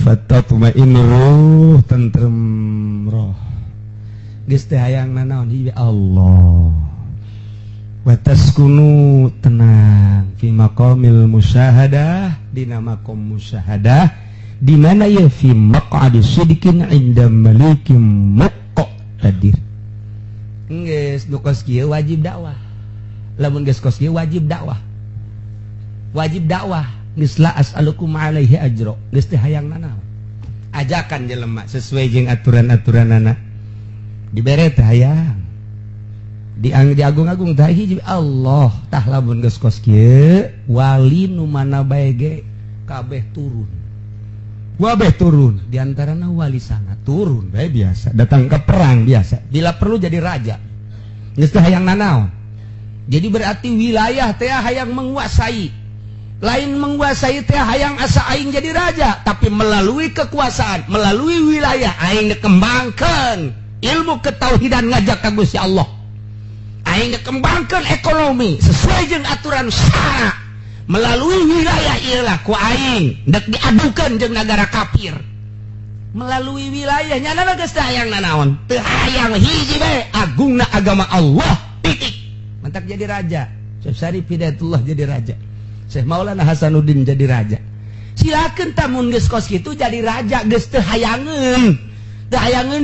fatatma'innu ruh tentrem roh geus teh hayang nanaon hiji Allah wa taskunu tenang fi maqamil musyahadah dina maqam musyahadah di mana ya fi maq'adi sidqin inda malikim muqtadir geus nu kos kieu wajib dakwah lamun geus kos kieu wajib dakwah geus la as'alukum alaihi ajra geus teh hayang nanaon ajakan jelema sesuai jeung aturan-aturanana dibere teh hayang diagung-agung teh hiji Allah tah lamun geus kos kieu wali nu mana bae ge kabeh turun diantarana wali sangat turun bae biasa datang ke perang biasa bila perlu jadi raja geus teh hayang nanaon jadi berarti wilayah teh hayang menguasai lain menguasai teh hayang asa aing jadi raja tapi melalui kekuasaan melalui wilayah aing dikembangkan ilmu ketauhidan ngajak ka Gusti Allah aing dikembangkan ekonomi sesuai jeung aturan syara melalui wilayah ieu lah ku aing dek diadukeun jeung negara kafir melalui wilayah nyana geus teh hayang nanaon teu hayang hiji bae agungna agama Allah titik mantap jadi raja Syekh Syarif Hidayatullah jadi raja Syekh Maulana Hasanuddin jadi raja silakeun tamun geus kos kitu jadi raja geus teu hayangeun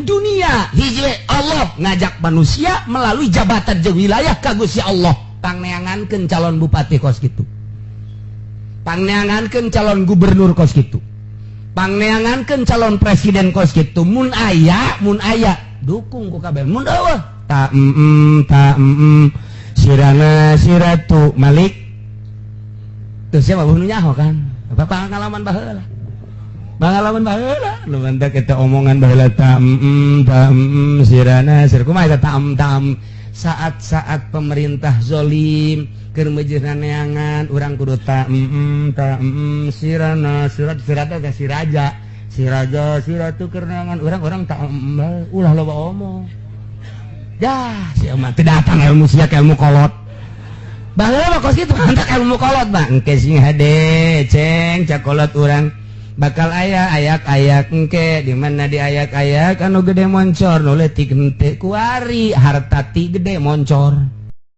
dunia hiji Allah ngajak manusia melalui jabatan jeung wilayah ka Gusti Allah pangneangankeun calon bupati kos kitu pangneangankeun calon gubernur kos kitu pangneangankeun calon presiden kos kitu mun aya dukung ku kabeh mun eueuh ta sirana siratu malik teu sia mah nu nyaho kan apa pengalaman baheula nu mantak eta omongan baheula sirana sir kumaha eta tam saat-saat pemerintah zalim keur meujeuh neangan urang kudu sirana sirat teh si raja siratu keur neangan urang ulah loba omong sia mah teu datang ilmu sia ka ilmu kolot baheula mah kos kitu mantak ilmu kolot mah engke sing hade ceng cakolot urang bakal ayak-ayak engke di mana di ayak-ayak anu gede moncor nu leutik henteu kuari hartati gede moncor